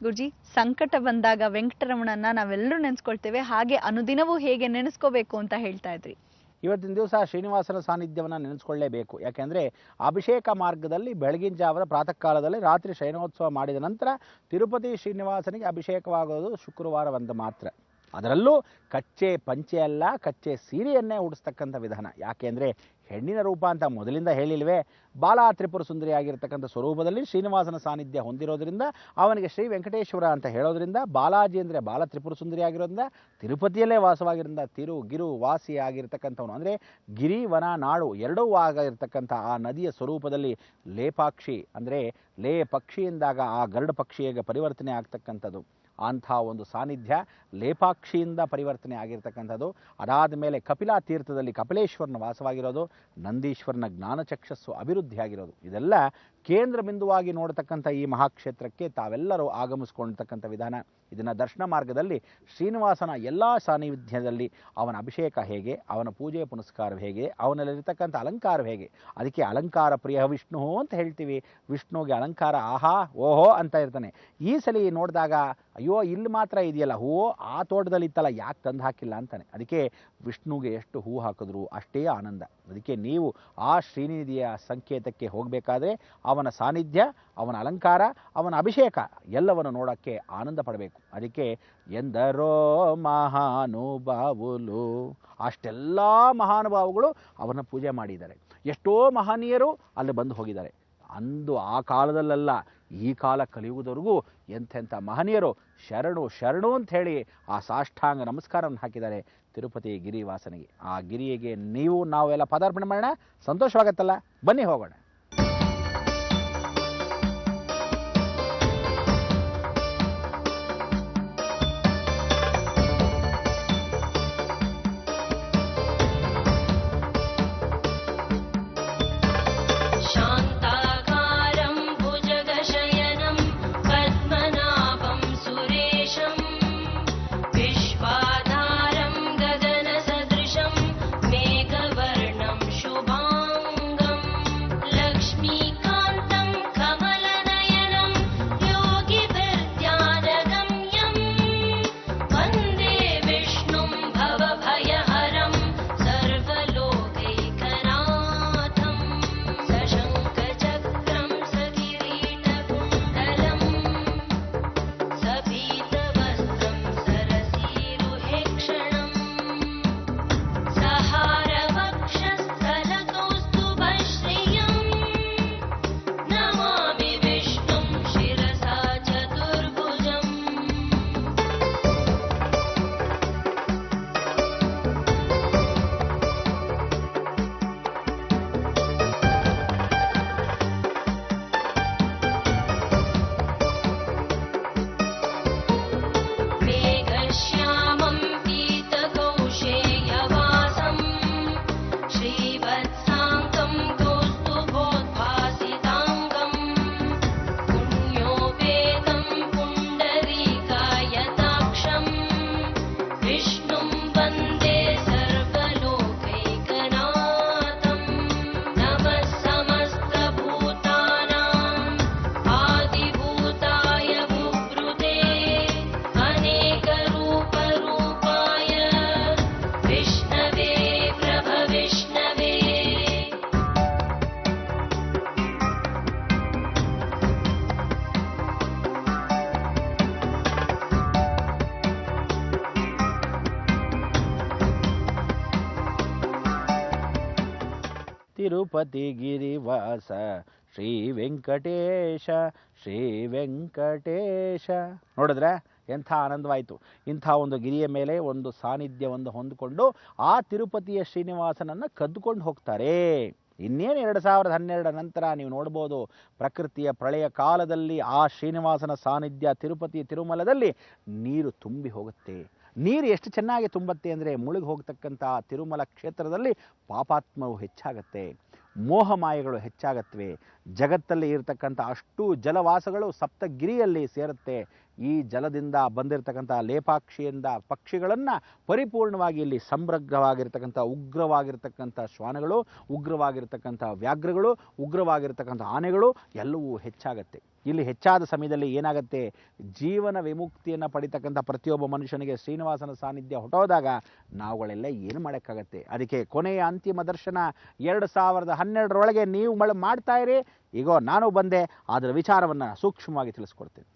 ಗುರುಜಿ, ಸಂಕಟ ಬಂದಾಗ ವೆಂಕಟರಮಣನ್ನ ನಾವೆಲ್ಲರೂ ನೆನೆಸ್ಕೊಳ್ತೇವೆ, ಹಾಗೆ ಅನುದಿನವೂ ಹೇಗೆ ನೆನೆಸ್ಕೋಬೇಕು ಅಂತ ಹೇಳ್ತಾ ಇದ್ರಿ. ಇವತ್ತಿನ ದಿವಸ ಶ್ರೀನಿವಾಸನ ಸಾನ್ನಿಧ್ಯವನ್ನು ನೆನೆಸ್ಕೊಳ್ಳೇಬೇಕು. ಯಾಕೆಂದರೆ ಅಭಿಷೇಕ ಮಾರ್ಗದಲ್ಲಿ ಬೆಳಗಿನ ಜಾವದ ಪ್ರಾತಃ ಕಾಲದಲ್ಲಿ ರಾತ್ರಿ ಶಯನೋತ್ಸವ ಮಾಡಿದ ನಂತರ ತಿರುಪತಿ ಶ್ರೀನಿವಾಸನಿಗೆ ಅಭಿಷೇಕವಾಗೋದು ಶುಕ್ರವಾರವಂದು ಮಾತ್ರ. ಅದರಲ್ಲೂ ಕಚ್ಚೆ ಪಂಚೆ ಅಲ್ಲ, ಕಚ್ಚೆ ಸೀರೆಯನ್ನೇ ಉಡಿಸ್ತಕ್ಕಂಥ ವಿಧಾನ. ಯಾಕೆಂದರೆ ಹೆಣ್ಣಿನ ರೂಪ ಅಂತ ಮೊದಲಿಂದ ಹೇಳಿಲ್ವೇ, ಬಾಲ ತ್ರಿಪುರ ಸುಂದರಿಯಾಗಿರ್ತಕ್ಕಂಥ ಸ್ವರೂಪದಲ್ಲಿ ಶ್ರೀನಿವಾಸನ ಸಾನ್ನಿಧ್ಯ ಹೊಂದಿರೋದ್ರಿಂದ ಅವನಿಗೆ ಶ್ರೀ ವೆಂಕಟೇಶ್ವರ ಅಂತ ಹೇಳೋದ್ರಿಂದ, ಬಾಲಾಜಿ ಅಂದರೆ ಬಾಲ ತ್ರಿಪುರ ಸುಂದರಿಯಾಗಿರೋದ್ರಿಂದ ತಿರುಪತಿಯಲ್ಲೇ ವಾಸವಾಗಿರೋದ್ರಿಂದ ಗಿರು ವಾಸಿ ಆಗಿರ್ತಕ್ಕಂಥವನು. ಅಂದರೆ ಗಿರಿ ವನ ನಾಡು ಎರಡೂ ಆಗಿರ್ತಕ್ಕಂಥ ಆ ನದಿಯ ಸ್ವರೂಪದಲ್ಲಿ ಲೇಪಾಕ್ಷಿ ಅಂದರೆ ಲೇ ಪಕ್ಷಿಯಿಂದಾಗ ಆ ಗರುಡ ಪಕ್ಷಿಯಾಗಿ ಪರಿವರ್ತನೆ ಆಗ್ತಕ್ಕಂಥದ್ದು. ಅಂಥ ಒಂದು ಸಾನ್ನಿಧ್ಯ ಲೇಪಾಕ್ಷಿಯಿಂದ ಪರಿವರ್ತನೆ ಆಗಿರ್ತಕ್ಕಂಥದ್ದು. ಅದಾದ ಮೇಲೆ ಕಪಿಲಾ ತೀರ್ಥದಲ್ಲಿ ಕಪಿಲೇಶ್ವರನ ವಾಸವಾಗಿರೋದು, ನಂದೀಶ್ವರನ ಜ್ಞಾನಚಕ್ಷಸ್ಸು ಅಭಿವೃದ್ಧಿಯಾಗಿರೋದು. ಇದೆಲ್ಲ ಕೇಂದ್ರ ಬಿಂದುವಾಗಿ ನೋಡತಕ್ಕಂಥ ಈ ಮಹಾಕ್ಷೇತ್ರಕ್ಕೆ ತಾವೆಲ್ಲರೂ ಆಗಮಿಸ್ಕೊಂಡಿರ್ತಕ್ಕಂಥ ವಿಧಾನ. ಇದನ್ನು ದರ್ಶನ ಮಾರ್ಗದಲ್ಲಿ ಶ್ರೀನಿವಾಸನ ಎಲ್ಲ ಸಾನ್ನಿಧ್ಯದಲ್ಲಿ ಅವನ ಅಭಿಷೇಕ ಹೇಗೆ, ಅವನ ಪೂಜೆ ಪುನಸ್ಕಾರ ಹೇಗೆ, ಅವನಲ್ಲಿರ್ತಕ್ಕಂಥ ಅಲಂಕಾರ ಹೇಗೆ. ಅದಕ್ಕೆ ಅಲಂಕಾರ ಪ್ರಿಯ ವಿಷ್ಣು ಅಂತ ಹೇಳ್ತೀವಿ. ವಿಷ್ಣುವಿಗೆ ಅಲಂಕಾರ ಆಹಾ ಓಹೋ ಅಂತ ಇರ್ತಾನೆ. ಈ ಸಲ ನೋಡಿದಾಗ ಅಯ್ಯೋ ಇಲ್ಲಿ ಮಾತ್ರ ಇದೆಯಲ್ಲ ಹೂವು, ಆ ತೋಟದಲ್ಲಿ ಇತ್ತಲ್ಲ ಯಾಕೆ ತಂದು ಹಾಕಿಲ್ಲ ಅಂತಾನೆ. ಅದಕ್ಕೆ ವಿಷ್ಣುಗೆ ಎಷ್ಟು ಹೂ ಹಾಕಿದ್ರು ಅಷ್ಟೇ ಆನಂದ. ಅದಕ್ಕೆ ನೀವು ಆ ಶ್ರೀನಿಧಿಯ ಸಂಕೇತಕ್ಕೆ ಹೋಗಬೇಕಾದ್ರೆ ಅವನ ಸಾನ್ನಿಧ್ಯ, ಅವನ ಅಲಂಕಾರ, ಅವನ ಅಭಿಷೇಕ ಎಲ್ಲವನ್ನು ನೋಡೋಕ್ಕೆ ಆನಂದ ಪಡಬೇಕು. ಅದಕ್ಕೆ ಎಂದರೋ ಮಹಾನುಭಾವುಲು, ಅಷ್ಟೆಲ್ಲ ಮಹಾನುಭಾವುಗಳು ಅವನ ಪೂಜೆ ಮಾಡಿದ್ದಾರೆ. ಎಷ್ಟೋ ಮಹನೀಯರು ಅಲ್ಲಿ ಬಂದು ಹೋಗಿದ್ದಾರೆ. ಅಂದು ಆ ಕಾಲದಲ್ಲ, ಈ ಕಾಲ ಕಲಿಯುವುದವರೆಗೂ ಎಂಥೆಂಥ ಮಹನೀಯರು ಶರಣು ಶರಣು ಅಂತ ಹೇಳಿ ಆ ಸಾಷ್ಟಾಂಗ ನಮಸ್ಕಾರವನ್ನು ಹಾಕಿದ್ದಾರೆ ತಿರುಪತಿ ಗಿರಿವಾಸನಿಗೆ. ಆ ಗಿರಿಗೆ ನೀವು ನಾವೆಲ್ಲ ಪದಾರ್ಪಣೆ ಮಾಡೋಣ, ಸಂತೋಷವಾಗತ್ತಲ್ಲ. ಬನ್ನಿ ಹೋಗೋಣ. ತಿರುಪತಿ ಗಿರಿವಾಸ ಶ್ರೀ ವೆಂಕಟೇಶ ಶ್ರೀ ವೆಂಕಟೇಶ. ನೋಡಿದ್ರೆ ಎಂಥ ಆನಂದವಾಯಿತು. ಇಂಥ ಒಂದು ಗಿರಿಯ ಮೇಲೆ ಒಂದು ಸಾನ್ನಿಧ್ಯವನ್ನು ಹೊಂದಿಕೊಂಡು ಆ ತಿರುಪತಿಯ ಶ್ರೀನಿವಾಸನನ್ನು ಕದ್ದುಕೊಂಡು ಹೋಗ್ತಾರೆ. ಇನ್ನೇನು 2012 ನಂತರ ನೀವು ನೋಡ್ಬೋದು, ಪ್ರಕೃತಿಯ ಪ್ರಳಯ ಕಾಲದಲ್ಲಿ ಆ ಶ್ರೀನಿವಾಸನ ಸಾನ್ನಿಧ್ಯ ತಿರುಪತಿ ತಿರುಮಲದಲ್ಲಿ ನೀರು ತುಂಬಿ ಹೋಗುತ್ತೆ. ನೀರು ಎಷ್ಟು ಚೆನ್ನಾಗಿ ತುಂಬತ್ತೆ ಅಂದರೆ ಮುಳುಗಿ ಹೋಗ್ತಕ್ಕಂಥ ತಿರುಮಲ ಕ್ಷೇತ್ರದಲ್ಲಿ ಪಾಪಾತ್ಮವು ಹೆಚ್ಚಾಗತ್ತೆ, ಮೋಹಮಾಯಗಳು ಹೆಚ್ಚಾಗತ್ವೆ. ಜಗತ್ತಲ್ಲಿ ಇರತಕ್ಕಂಥ ಅಷ್ಟು ಜಲವಾಸಗಳು ಸಪ್ತಗಿರಿಯಲ್ಲಿ ಸೇರುತ್ತೆ. ಈ ಜಲದಿಂದ ಬಂದಿರತಕ್ಕಂಥ ಲೇಪಾಕ್ಷಿಯಿಂದ ಪಕ್ಷಿಗಳನ್ನು ಪರಿಪೂರ್ಣವಾಗಿ ಇಲ್ಲಿ ಸಮೃದ್ಧವಾಗಿರ್ತಕ್ಕಂಥ ಉಗ್ರವಾಗಿರ್ತಕ್ಕಂಥ ಶ್ವಾನಗಳು, ಉಗ್ರವಾಗಿರ್ತಕ್ಕಂಥ ವ್ಯಾಘ್ರಗಳು, ಉಗ್ರವಾಗಿರ್ತಕ್ಕಂಥ ಆನೆಗಳು ಎಲ್ಲವೂ ಹೆಚ್ಚಾಗತ್ತೆ. ಇಲ್ಲಿ ಹೆಚ್ಚಾದ ಸಮಯದಲ್ಲಿ ಏನಾಗುತ್ತೆ, ಜೀವನ ವಿಮುಕ್ತಿಯನ್ನು ಪಡಿತಕ್ಕಂಥ ಪ್ರತಿಯೊಬ್ಬ ಮನುಷ್ಯನಿಗೆ ಶ್ರೀನಿವಾಸನ ಸಾನ್ನಿಧ್ಯ ಹೊಟ್ಟೋದಾಗ ನಾವುಗಳೆಲ್ಲ ಏನು ಮಾಡೋಕ್ಕಾಗತ್ತೆ. ಅದಕ್ಕೆ ಕೊನೆಯ ಅಂತಿಮ ದರ್ಶನ 2012 ನೀವು ಮಾಡ್ತಾ ಇರಿ. ಈಗೋ ನಾನು ಬಂದೆ, ಅದರ ವಿಚಾರವನ್ನು ಸೂಕ್ಷ್ಮವಾಗಿ ತಿಳಿಸ್ಕೊಡ್ತೀನಿ.